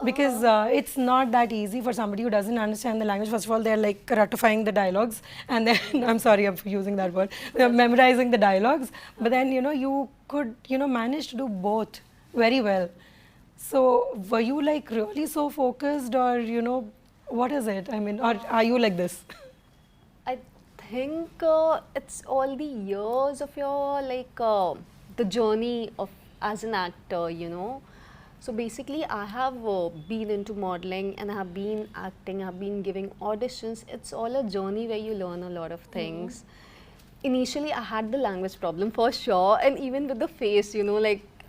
because it's not that easy for somebody who doesn't understand the language. First of all, they're like ratifying the dialogues, and then I'm sorry I'm using that word, they're memorizing the dialogues, but then you could manage to do both very well. So were you like really so focused, or what is it? I mean, or are you like this? I think it's all the years of your the journey of as an actor, So basically, I have been into modeling and I have been acting, I have been giving auditions. It's all a journey where you learn a lot of things. Initially, I had the language problem for sure, and even with the face,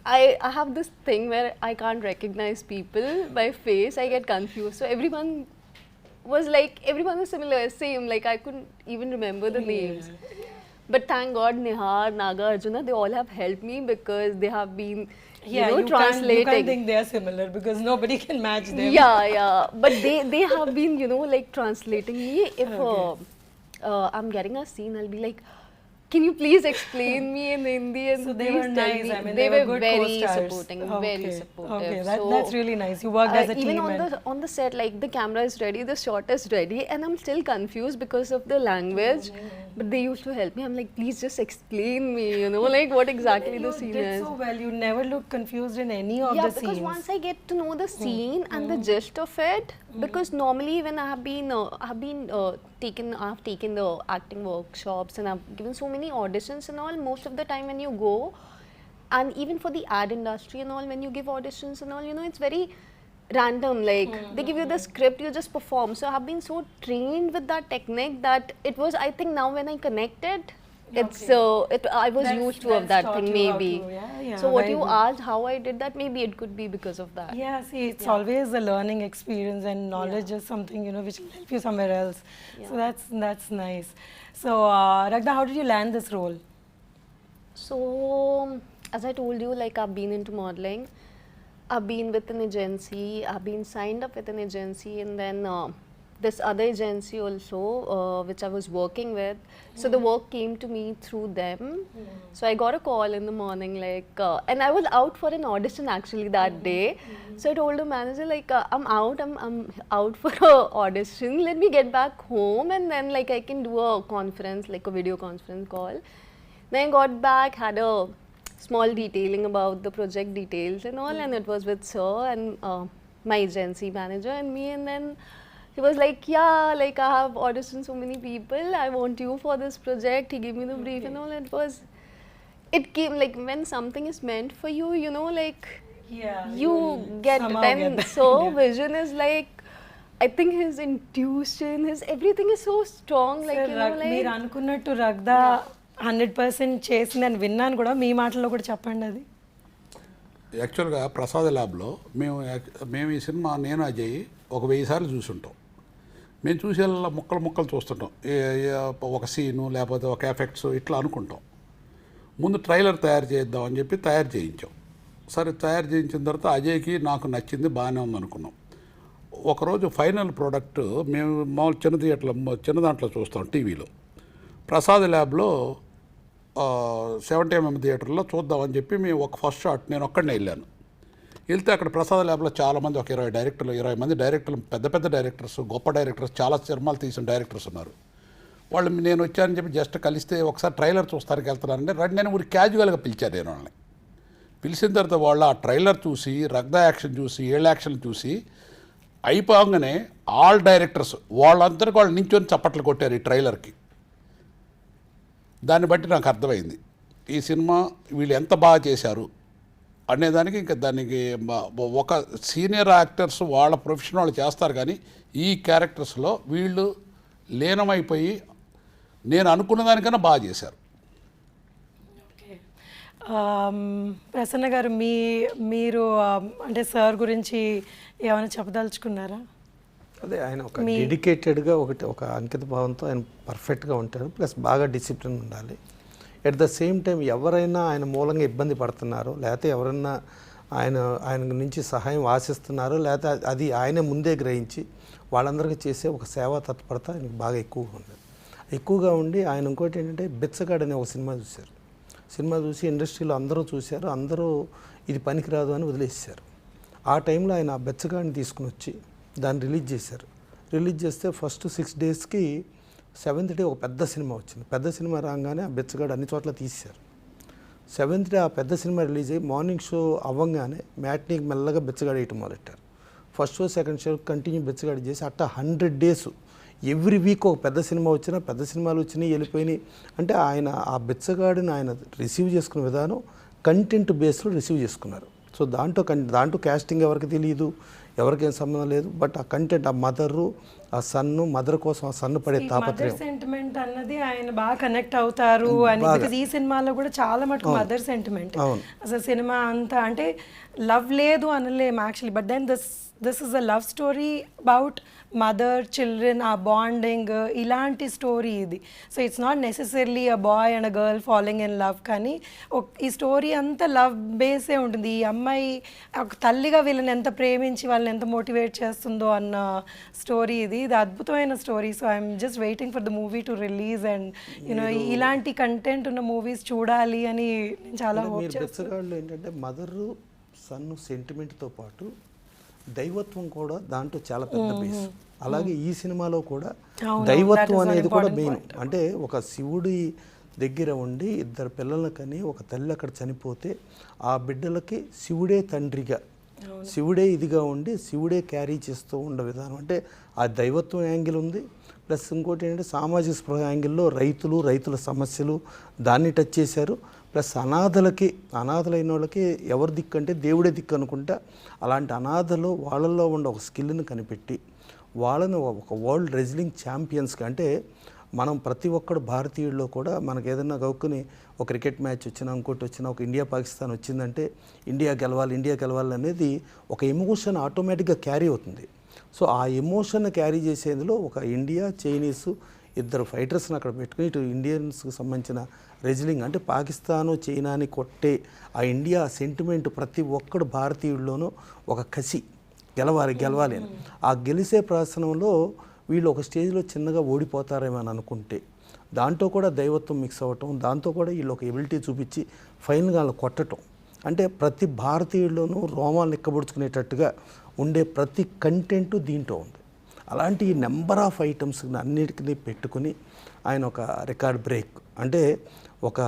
I have this thing where I can't recognize people by face. I get confused. So everyone was similar, same. Like I couldn't even remember the names. But thank God, Nihar, Naga, Arjuna, they all have helped me because they have been, translating. You can't think they are similar because nobody can match them. Yeah. But they have been, translating me. If I'm getting a scene, I'll be like, can you please explain me in Hindi? And So they please were tell nice. me. I mean, they were were good very co-stars. supporting, very supportive. Okay, So, that's really nice. You worked as a even team. on the set, like the camera is ready, the shot is ready, and I'm still confused because of the language. But they used to help me. I'm like, please just explain me, like what exactly the scene You did is. so well. You never look confused in any of Yeah, the because scenes. once I get to know the scene and the gist of it, because normally when I have taken the acting workshops and I've given so many auditions and all, most of the time when you go, and even for the ad industry and all, when you give auditions and all, it's very random. Like they give you the script, you just perform. So I have been so trained with that technique that it was, I think now when I connected, I was used to of that thing maybe. So what you asked, how I did that, maybe it could be because of that. Yeah, see, it's always a learning experience, and knowledge is something which will help you somewhere else. So that's nice. So Ragda, how did you land this role? So as I told you, like I've been into modeling, I've been with an agency, I've been signed up with an agency, and then this other agency also, which I was working with. So the work came to me through them. So I got a call in the morning, and I was out for an audition actually that day. So I told the manager, I'm out for an audition. Let me get back home, and then I can do a conference, like a video conference call. Then I got back, had a small detailing about the project details and all, and it was with Sir and my agency manager and me, and then he was like, I have auditioned so many people, I want you for this project. He gave me the brief and all. It came like when something is meant for you, you get it. And so vision is I think his intuition, his everything is so strong. మీరు అనుకున్నట్టు రగ్దా 100% చేసిందని విన్నాను కూడా. మీ మాటల్లో కూడా చెప్పండి అది. యాక్చువల్గా ప్రసాద్ ల్యాబ్లో మేము ఈ సినిమా నేను అజయ్ ఒక 1000 సార్లు చూసుంటాం. మేము చూసేలా ముక్కలు చూస్తుంటాం. ఒక సీను లేకపోతే ఒక ఎఫెక్ట్స్ ఇట్లా అనుకుంటాం. ముందు ట్రైలర్ తయారు చేద్దాం అని చెప్పి తయారు చేయించాం. సరే తయారు చేయించిన తర్వాత అజయ్కి నాకు నచ్చింది, బాగానే ఉంది అనుకున్నాం. ఒకరోజు ఫైనల్ ప్రోడక్ట్ మేము మామూలు చిన్న దాంట్లో చూస్తాం టీవీలో. ప్రసాద్ ల్యాబ్లో 70mm థియేటర్లో చూద్దామని చెప్పి మేము ఒక ఫస్ట్ షాట్ నేను ఒక్కడనే వెళ్ళాను. వెళ్తే అక్కడ ప్రసాద్ ల్యాబ్లో చాలామంది, ఒక 20 మంది డైరెక్టర్లు, పెద్ద డైరెక్టర్స్, గొప్ప డైరెక్టర్స్, చాలా సినిమాలు తీసిన డైరెక్టర్స్ ఉన్నారు. వాళ్ళు నేను వచ్చానని చెప్పి జస్ట్ కలిస్తే ఒకసారి ట్రైలర్ చూస్తానికి వెళ్తున్నానంటే రండి నేను ఊరికి క్యాజువల్గా పిలిచాను. నేను వాళ్ళని పిలిచిన తర్వాత వాళ్ళు ఆ ట్రైలర్ చూసి, రగ్దా యాక్షన్ చూసి, ఏళ్ళ యాక్షన్ చూసి అయిపోగానే ఆల్ డైరెక్టర్స్ వాళ్ళందరికీ వాళ్ళు నించొని చప్పట్లు కొట్టారు ఈ ట్రైలర్కి. దాన్ని బట్టి నాకు అర్థమైంది ఈ సినిమా వీళ్ళు ఎంత బాగా చేశారు అనేదానికి. ఇంకా దానికి ఒక సీనియర్ యాక్టర్స్ వాళ్ళ ప్రొఫెషన్ వాళ్ళు చేస్తారు, కానీ ఈ క్యారెక్టర్స్లో వీళ్ళు లీనమైపోయి నేను అనుకున్న దానికన్నా బాగా చేశారు. ప్రసన్న గారు, మీరు అంటే సార్ గురించి ఏమైనా చెప్పదలుచుకున్నారా? అదే ఆయన ఒక డెడికేటెడ్గా ఒక అంకిత భావంతో ఆయన పర్ఫెక్ట్గా ఉంటారు. ప్లస్ బాగా డిసిప్లిన్ ఉండాలి. ఎట్ ద సేమ్ టైం ఎవరైనా ఆయన మూలంగా ఇబ్బంది పడుతున్నారో, లేకపోతే ఎవరైనా ఆయన నుంచి సహాయం ఆశిస్తున్నారో, లేకపోతే అది ఆయన ముందే గ్రహించి వాళ్ళందరికీ చేసే ఒక సేవా తత్పరత ఆయనకు బాగా ఎక్కువగా ఉండి ఆయన ఇంకోటి ఏంటంటే బిచ్చగాడు అనే ఒక సినిమా చూశారు. సినిమా చూసి ఇండస్ట్రీలో అందరూ చూశారు, అందరూ ఇది పనికిరాదు అని వదిలేసారు. ఆ టైంలో ఆయన ఆ బెచ్చగాడిని తీసుకుని వచ్చి దాన్ని రిలీజ్ చేశారు. రిలీజ్ చేస్తే ఫస్ట్ 6 డేస్కి 7th డే ఒక పెద్ద సినిమా వచ్చింది. పెద్ద సినిమా రాగానే ఆ బెచ్చగాడు అన్ని చోట్ల తీశారు. 7th డే ఆ పెద్ద సినిమా రిలీజ్ అయ్యి మార్నింగ్ షో అవ్వగానే మ్యాట్నీకి మెల్లగా బెచ్చగాడు వేయటం మొదలెట్టారు. First show second show continue బెచ్చగాడు చేసి అట్టా 100 డేస్ ఎవ్రీ వీక్ ఒక పెద్ద సినిమా వచ్చినా, పెద్ద సినిమాలు వచ్చినాయి వెళ్ళిపోయినాయి. అంటే ఆయన ఆ బెచ్చగాడిని ఆయన రిసీవ్ చేసుకునే విధానం కంటెంట్ బేస్లో రిసీవ్ చేసుకున్నారు. సో దాంట్లో క్యాస్టింగ్ ఎవరికి తెలియదు, ఎవరికేం సంబంధం లేదు. బట్ ఆ కంటెంట్, ఆ మదరు, ఆ సన్ను, మదర్ కోసం ఆ సన్ను పడే తాపత్రయం, సెంటిమెంట్ అన్నది ఆయన బాగా కనెక్ట్ అవుతారు అని. బికాజ్ ఈ సినిమాలో కూడా చాలా మటుకు మదర్ సెంటిమెంట్. అసలు సినిమా అంతా అంటే లవ్ లేదు అనలేము actually, but then this is a love story about mother children, ఆ బాండింగ్, ఇలాంటి స్టోరీ ఇది. So it's not necessarily a boy and a girl following in love, కానీ ఈ స్టోరీ అంతా లవ్ బేసే ఉంటుంది. ఈ అమ్మాయి ఒక తల్లిగా వీళ్ళని ఎంత ప్రేమించి వాళ్ళని ఎంత మోటివేట్ చేస్తుందో అన్న స్టోరీ ఇది. ఇది అద్భుతమైన story. So I'm just waiting for the movie to release and you know ఇలాంటి కంటెంట్ ఉన్న మూవీస్ చూడాలి అని నేను చాలా హోప్ చేస్తాను. ఏంటంటే మదరు సన్ను సెంటిమెంట్తో పాటు దైవత్వం కూడా దాంట్లో చాలా పెద్ద బేస్. అలాగే ఈ సినిమాలో కూడా దైవత్వం అనేది కూడా మెయిన్. అంటే ఒక శివుడి దగ్గర ఉండి 2 పిల్లలను కని ఒక తల్లి అక్కడ చనిపోతే ఆ బిడ్డలకి శివుడే తండ్రిగా, శివుడే ఇదిగా ఉండి శివుడే క్యారీ చేస్తూ ఉండే విధానం. అంటే ఆ దైవత్వం యాంగిల్ ఉంది. ప్లస్ ఇంకోటి ఏంటంటే సామాజిక స్పృహ యాంగిల్లో రైతుల సమస్యలు దాన్ని టచ్ చేశారు. ప్లస్ అనాథలైన వాళ్ళకి ఎవరి దిక్కు అంటే దేవుడే దిక్కు అనుకుంటా. అలాంటి అనాథలు వాళ్ళల్లో ఉన్న ఒక స్కిల్ని కనిపెట్టి వాళ్ళని ఒక వరల్డ్ రెజ్లింగ్ ఛాంపియన్స్గా, అంటే మనం ప్రతి ఒక్కడు భారతీయుల్లో కూడా మనకు ఏదైనా గౌక్కుని ఒక క్రికెట్ మ్యాచ్ వచ్చినా, ఇంకోటి వచ్చినా, ఒక ఇండియా పాకిస్తాన్ వచ్చిందంటే ఇండియా గెలవాలి అనేది ఒక ఎమోషన్ ఆటోమేటిక్గా క్యారీ అవుతుంది. సో ఆ ఎమోషన్ క్యారీ చేసేందులో ఒక ఇండియా, చైనీసు 2 ఫైటర్స్ని అక్కడ పెట్టుకుని ఇటు ఇండియన్స్కి సంబంధించిన రెజ్లింగ్, అంటే పాకిస్తాను చైనాని కొట్టే ఆ ఇండియా సెంటిమెంట్ ప్రతి ఒక్కడు భారతీయుల్లోనూ ఒక కసి, గెలవాలి అని. ఆ గెలిసే ప్రదర్శనంలో వీళ్ళు ఒక స్టేజ్లో చిన్నగా ఓడిపోతారేమో అని అనుకుంటే దాంట్లో కూడా దైవత్వం మిక్స్ అవ్వటం, దాంతో కూడా వీళ్ళు ఒక ఎబిలిటీ చూపించి ఫైనల్గా వాళ్ళు కొట్టడం. అంటే ప్రతి భారతీయుల్లోనూ రోమాలు ఎక్కబడుచుకునేటట్టుగా ఉండే ప్రతి కంటెంట్ దీంట్లో ఉంది. అలాంటి నెంబర్ ఆఫ్ ఐటమ్స్ అన్నిటికీ పెట్టుకుని ఆయన ఒక రికార్డ్ బ్రేక్, అంటే ఒక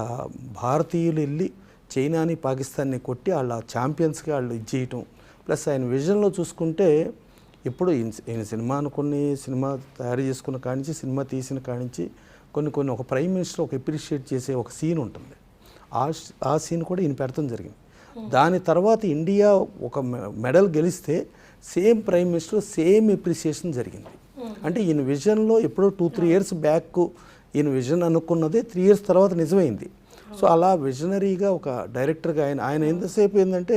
భారతీయులు వెళ్ళి చైనాని పాకిస్తాన్ని కొట్టి వాళ్ళ ఛాంపియన్స్గా వాళ్ళు ఇది చేయటం. ప్లస్ ఆయన విజన్లో చూసుకుంటే ఇప్పుడు ఈయన సినిమా తయారు చేసుకున్న కానించి, సినిమా తీసిన కానించి కొన్ని ఒక ప్రైమ్ మినిస్టర్ ఒక అప్రిషియేట్ చేసే ఒక సీన్ ఉంటుంది. ఆ సీన్ కూడా ఈయన పెడతాం జరిగింది. దాని తర్వాత ఇండియా ఒక మెడల్ గెలిస్తే same prime minister same appreciation జరిగింది. అంటే ఈయన విజన్లో ఎప్పుడో 2-3 years బ్యాక్ ఈయన విజన్ అనుకున్నదే 3 years తర్వాత నిజమైంది. సో అలా విజనరీగా ఒక డైరెక్టర్గా ఆయన ఎంతసేపు ఏంటంటే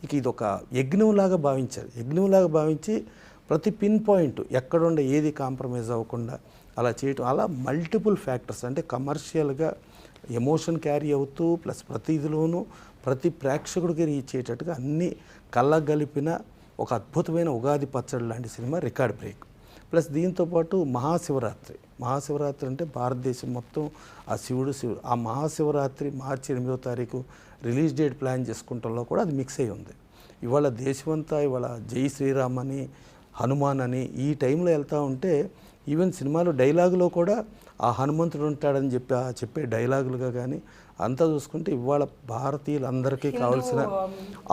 ఇది ఒక యజ్ఞంలాగా భావించారు. యజ్ఞంలాగా భావించి ప్రతి పిన్ పాయింట్ ఎక్కడుండే ఏది కాంప్రమైజ్ అవ్వకుండా అలా చేయటం. అలా మల్టిపుల్ ఫ్యాక్టర్స్, అంటే కమర్షియల్గా ఎమోషన్ క్యారీ అవుతూ ప్లస్ ప్రతి ఇదిలోనూ ప్రతి ప్రేక్షకుడికి రీచ్ అయ్యేటట్టుగా అన్నీ కళ్ళగలిపిన ఒక అద్భుతమైన ఉగాది పచ్చడి లాంటి సినిమా రికార్డ్ బ్రేక్. ప్లస్ దీంతోపాటు మహాశివరాత్రి అంటే భారతదేశం మొత్తం ఆ శివుడు ఆ మహాశివరాత్రి మార్చి 8వ తారీఖు రిలీజ్ డేట్ ప్లాన్ చేసుకుంటంలో కూడా అది మిక్స్ అయ్యి ఉంది. ఇవాళ దేశమంతా ఇవాళ జై శ్రీరామ్ అని, హనుమాన్ అని ఈ టైంలో వెళ్తూ ఉంటే ఈవెన్ సినిమాలో డైలాగులో కూడా ఆ హనుమంతుడు ఉంటాడని చెప్పే డైలాగులుగా కానీ అంతా చూసుకుంటే ఇవాళ భారతీయులందరికీ కావాల్సిన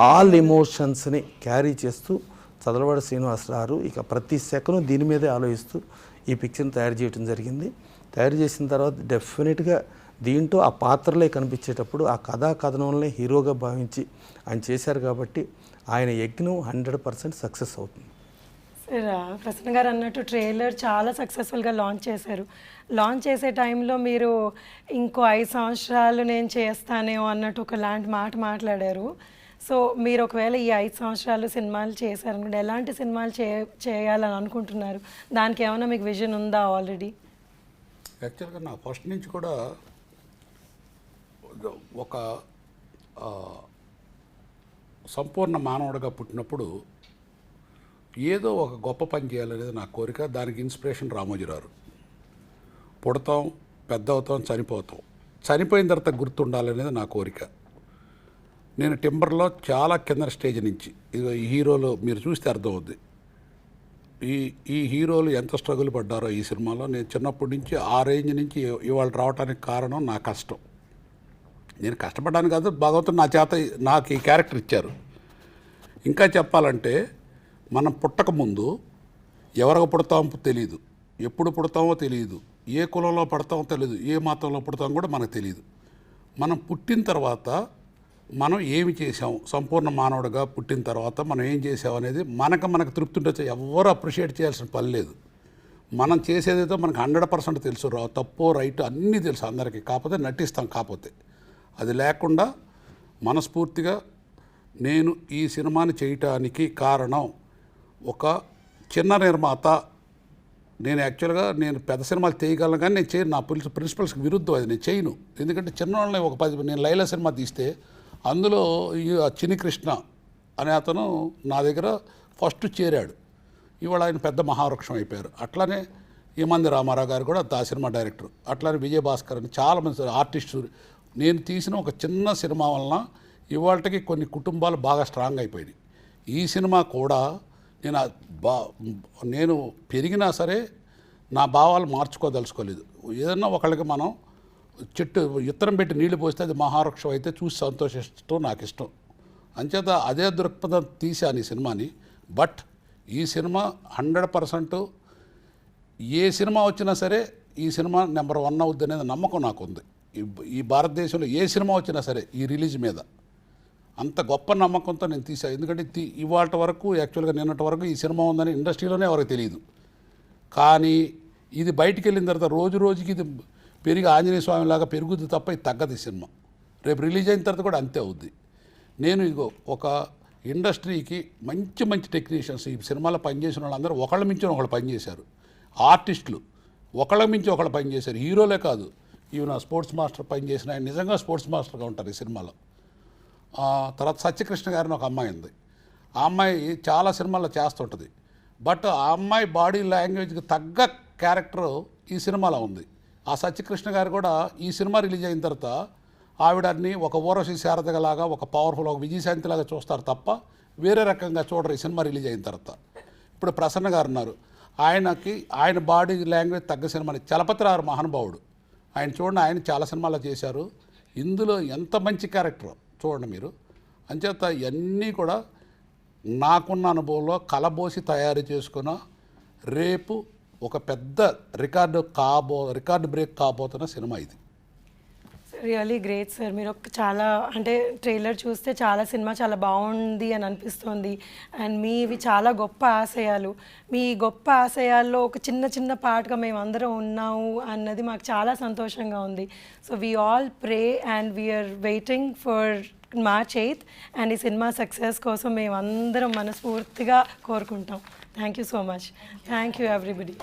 ఆల్ ఎమోషన్స్ని క్యారీ చేస్తూ చదలవాడ శ్రీనివాసరావు ఇక ప్రతి సెకండ్ దీని మీదే ఆలోచిస్తూ ఈ పిక్చర్ని తయారు చేయడం జరిగింది. తయారు చేసిన తర్వాత డెఫినెట్గా దీంట్లో ఆ పాత్రలే కనిపించేటప్పుడు ఆ కథనంలో హీరోగా భావించి ఆయన చేశారు కాబట్టి ఆయన యజ్ఞం 100% సక్సెస్ అవుతుంది. సార్ ప్రసన్న గారు అన్నట్టు ట్రైలర్ చాలా సక్సెస్ఫుల్గా లాంచ్ చేశారు. లాంచ్ చేసే టైంలో మీరు ఇంకో 5 సంవత్సరాలు నేను చేస్తానేమో అన్నట్టు ఒకలాంటి మాట మాట్లాడారు. సో మీరు ఒకవేళ ఈ 5 సంవత్సరాలు సినిమాలు చేశారనుకుంటే ఎలాంటి సినిమాలు చేయాలని అనుకుంటున్నారు? దానికి ఏమైనా మీకు విజన్ ఉందా ఆల్రెడీ? యాక్చువల్గా నా ఫస్ట్ నుంచి కూడా ఒక సంపూర్ణ మానవుడిగా పుట్టినప్పుడు ఏదో ఒక గొప్ప పని చేయాలనేది నా కోరిక. దానికి ఇన్స్పిరేషన్ రామోజీరావు. పుడతాం, పెద్ద అవుతాం, చనిపోతాం, చనిపోయిన తర్వాత గుర్తుండాలనేది నా కోరిక. నేను టింబర్లో చాలా కింద స్టేజ్ నుంచి ఇదిగో ఈ హీరోలు మీరు చూస్తే అర్థమవుద్ది. ఈ హీరోలు ఎంత స్ట్రగుల్ పడ్డారో ఈ సినిమాలో. నేను చిన్నప్పటి నుంచి ఆ రేంజ్ నుంచి ఇవాళ రావడానికి కారణం నా కష్టం. నేను కష్టపడ్డాను కాదు, భగవంతుడు నా చేత నాకు ఈ క్యారెక్టర్ ఇచ్చారు. ఇంకా చెప్పాలంటే మనం పుట్టక ముందు ఎవరికి పుడతామో తెలియదు, ఎప్పుడు పుడతామో తెలియదు, ఏ కులంలో పడతామో తెలియదు, ఏ మతంలో పుడతామో కూడా మనకు తెలియదు. మనం పుట్టిన తర్వాత మనం ఏమి చేసాం, సంపూర్ణ మానవుడిగా పుట్టిన తర్వాత మనం ఏం చేసాం అనేది మనకు తృప్తి ఉండొచ్చు. ఎవరు అప్రిషియేట్ చేయాల్సిన పని లేదు. మనం చేసేదేదో మనకు 100% తెలుసు, తప్పో రైట్ అన్నీ తెలుసు అందరికీ. కాకపోతే నటిస్తాం. కాకపోతే అది లేకుండా మనస్ఫూర్తిగా నేను ఈ సినిమాని చేయటానికి కారణం ఒక చిన్న నిర్మాత. నేను యాక్చువల్గా నేను పెద్ద సినిమాలు చేయగలను కానీ నేను చేయను. నా ప్రిన్సిపల్స్కి విరుద్ధం అది, నేను చేయను. ఎందుకంటే చిన్న వాళ్ళని ఒక 10 నేను లైలా సినిమా తీస్తే అందులో ఈ చిన్ని కృష్ణ అనే అతను నా దగ్గర ఫస్ట్ చేరాడు. ఇవాళ ఆయన పెద్ద మహావృక్షం అయిపోయారు. అట్లానే ఈమంది రామారావు గారు కూడా ఆ సినిమా డైరెక్టర్. అట్లానే విజయభాస్కర్ అని చాలామంది ఆర్టిస్టు. నేను తీసిన ఒక చిన్న సినిమా వలన ఇవాళకి కొన్ని కుటుంబాలు బాగా స్ట్రాంగ్ అయిపోయినాయి. ఈ సినిమా కూడా నేను పెరిగినా సరే నా భావాలు మార్చుకోదలుచుకోలేదు. ఏదన్నా ఒకళ్ళకి మనం చెట్టు ఇత్తనం పెట్టి నీళ్లు పోస్తే అది మహావృక్షం అయితే చూసి సంతోషిస్తూ నాకు ఇష్టం. అంచేత అదే దృక్పథం తీశాను ఈ సినిమాని. బట్ ఈ సినిమా 100% ఏ సినిమా వచ్చినా సరే ఈ సినిమా నెంబర్ 1 అవుద్ది అనేది నమ్మకం నాకు ఉంది. ఈ భారతదేశంలో ఏ సినిమా వచ్చినా సరే ఈ రిలీజ్ మీద అంత గొప్ప నమ్మకంతో నేను తీసాను. ఎందుకంటే ఇవాళ వరకు యాక్చువల్గా నిన్నటి వరకు ఈ సినిమా ఉందని ఇండస్ట్రీలోనే ఎవరికి తెలియదు. కానీ ఇది బయటికి వెళ్ళిన తర్వాత రోజు రోజుకి ఇది పెరిగి ఆంజనేయ స్వామిలాగా పెరుగుద్ది తప్ప ఇది తగ్గదు. ఈ సినిమా రేపు రిలీజ్ అయిన తర్వాత కూడా అంతే అవుద్ది. నేను ఇదిగో ఒక ఇండస్ట్రీకి మంచి టెక్నీషియన్స్ ఈ సినిమాలో పనిచేసిన వాళ్ళందరూ ఒకళ్ళ మించి ఒకళ్ళు పనిచేశారు. ఆర్టిస్టులు ఒకళ్ళ మించి ఒకళ్ళు పనిచేశారు. హీరోలే కాదు, ఈవెన్ స్పోర్ట్స్ మాస్టర్ పనిచేసిన ఆయన నిజంగా స్పోర్ట్స్ మాస్టర్గా ఉంటారు ఈ సినిమాలో. తర్వాత సత్యకృష్ణ గారిని ఒక అమ్మాయి ఉంది. ఆ అమ్మాయి చాలా సినిమాల్లో చేస్తుంటుంది. బట్ ఆ అమ్మాయి బాడీ లాంగ్వేజ్కి తగ్గ క్యారెక్టర్ ఈ సినిమాలో ఉంది. ఆ సత్యకృష్ణ గారు కూడా ఈ సినిమా రిలీజ్ అయిన తర్వాత ఆవిడని ఒక ఊర్వశి శారదలాగా, ఒక పవర్ఫుల్, ఒక విజయశాంతిలాగా చూస్తారు తప్ప వేరే రకంగా చూడరు ఈ సినిమా రిలీజ్ అయిన తర్వాత. ఇప్పుడు ప్రసన్న గారు ఉన్నారు, ఆయన బాడీ లాంగ్వేజ్ తగ్గ సినిమాని చలపతిరావు మహానుభావుడు. ఆయన చూడండి, ఆయన చాలా సినిమాల్లో చేశారు. ఇందులో ఎంత మంచి క్యారెక్టర్ చూడండి మీరు. అంచేత ఇవన్నీ కూడా నాకున్న అనుభవంలో కలబోసి తయారు చేసుకున్న రేపు ఒక పెద్ద రికార్డు బ్రేక్ కాబోతున్న సినిమా ఇది. Really great sir. మీరు చాలా అంటే ట్రైలర్ చూస్తే సినిమా చాలా బాగుంది అని అనిపిస్తుంది. అండ్ మీవి చాలా గొప్ప ఆశయాలు. మీ గొప్ప ఆశయాల్లో ఒక చిన్న పార్ట్గా మేము అందరం ఉన్నాము అన్నది మాకు చాలా సంతోషంగా ఉంది. So we all pray and we are waiting for March 8th and ఈ సినిమా సక్సెస్ కోసం మేము అందరం మనస్ఫూర్తిగా కోరుకుంటాం. Thank you so much. Thank you everybody.